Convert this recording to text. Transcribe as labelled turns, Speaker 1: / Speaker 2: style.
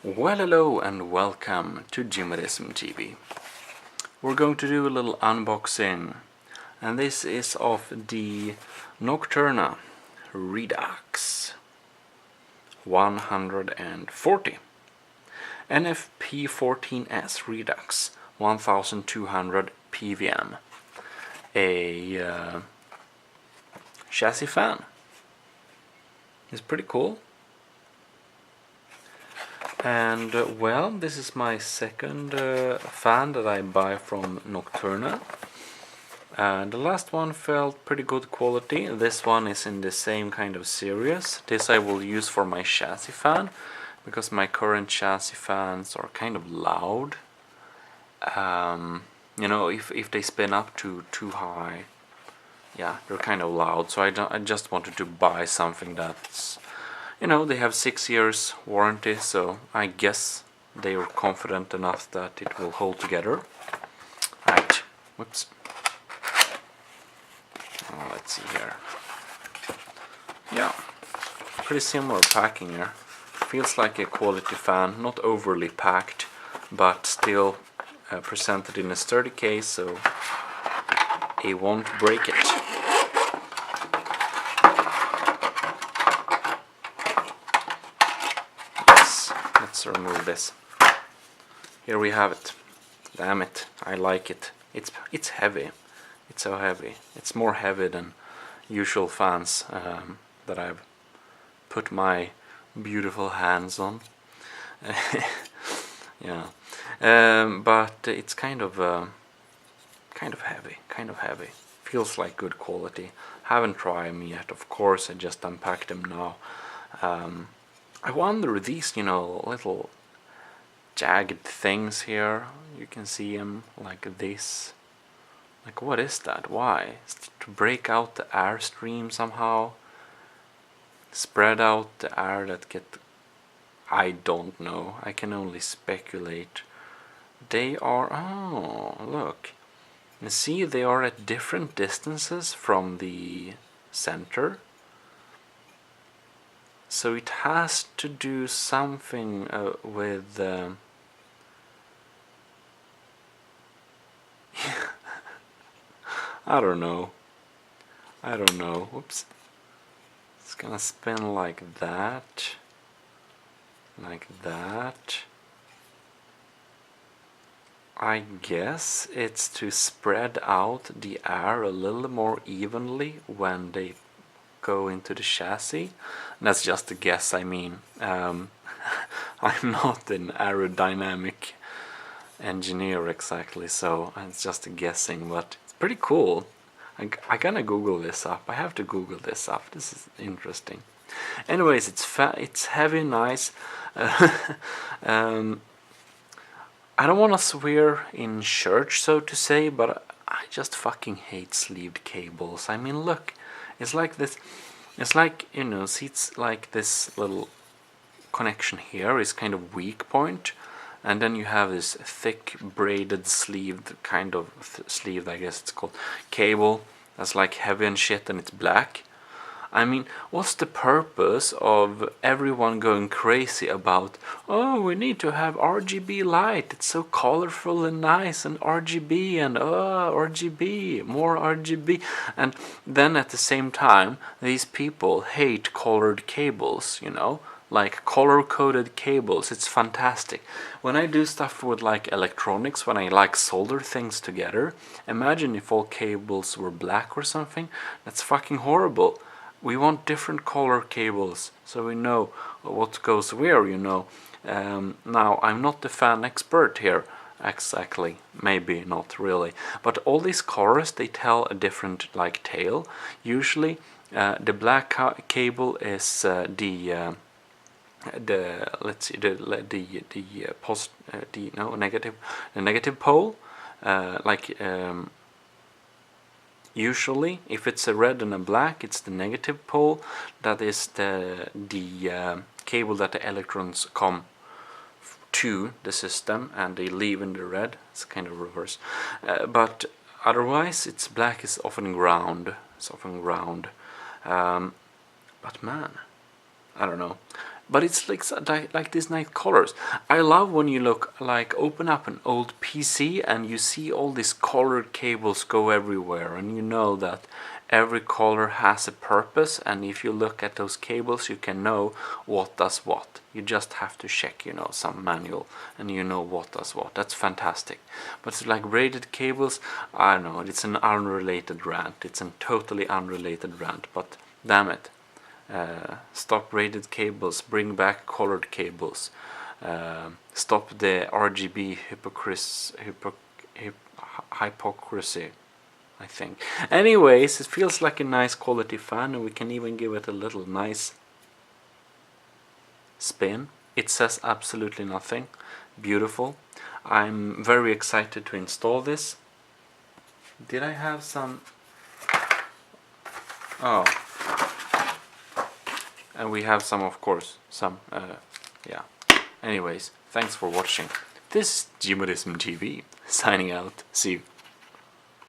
Speaker 1: Well, hello and welcome to Jimerism TV. We're going to do a little unboxing, and this is of the Noctua redux-1200 NF-P14s redux-1200 PWM, a chassis fan. It's pretty cool. And well, this is my second fan that I buy from Noctua. The last one felt pretty good quality. This one is in the same kind of series. This I will use for my chassis fan, because my current chassis fans are kind of loud. You know, if they spin up too high, yeah, they're kind of loud. So I just wanted to buy something that's, you know, they have 6 years warranty, so I guess they are confident enough that it will hold together. Right, whoops. Oh, let's see here. Yeah, pretty similar packing here. Feels like a quality fan, not overly packed, but still presented in a sturdy case, so it won't break it. Let's remove this. Here we have it. Damn it, I like it. It's heavy. It's so heavy. It's more heavy than usual fans that I've put my beautiful hands on. Yeah, but it's kind of heavy. Feels like good quality. Haven't tried them yet, of course. I just unpacked them now. I wonder, these, you know, little jagged things here, you can see them like this. Like, what is that? Why? Is it to break out the airstream somehow? Spread out the air that get... I don't know. I can only speculate. They are... oh, look. You see, they are at different distances from the center. So it has to do something with I don't know. Oops. It's gonna spin like that. I guess it's to spread out the air a little more evenly when they go into the chassis. And that's just a guess. I mean, I'm not an aerodynamic engineer exactly, so it's just a guessing, but it's pretty cool. I'm gonna Google this up. I have to Google this up. This is interesting. Anyways, it's heavy, nice. I don't want to swear in church, so to say, but I just fucking hate sleeved cables. I mean, look, it's like this. It's like, you know, see, it's like this little connection here is kind of weak point, and then you have this thick braided sleeved kind of sleeved, I guess it's called, cable that's like heavy and shit, and it's black. I mean, what's the purpose of everyone going crazy about, oh, we need to have RGB light, it's so colorful and nice, and RGB, and RGB, more RGB, and then at the same time these people hate colored cables, you know, like color-coded cables. It's fantastic. When I do stuff with like electronics, when I like solder things together, imagine if all cables were black or something. That's fucking horrible. We want different color cables, so we know what goes where, you know. Now, I'm not the fan expert here, exactly, maybe not really, but all these colors, they tell a different like tale. Usually, the black cable is the negative pole, usually, if it's a red and a black, it's the negative pole. That is the cable that the electrons come to the system, and they leave in the red. It's kind of reverse. But otherwise, it's black is often ground. But man, I don't know. but it's like these nice colors. I love when you open up an old PC and you see all these colored cables go everywhere, and you know that every color has a purpose, and if you look at those cables you can know what does what. You just have to check, some manual, and you know what does what. That's fantastic. But it's like braided cables, I don't know, it's an unrelated rant. It's a totally unrelated rant, but damn it. Stop braided cables, bring back colored cables, stop the RGB hypocrisy, I think. Anyways, it feels like a nice quality fan, and we can even give it a little nice spin. It says absolutely nothing. Beautiful. I'm very excited to install this. Did I have some... Oh. And we have some, of course, yeah. Anyways, thanks for watching. This is Jimadism TV, signing out. See you.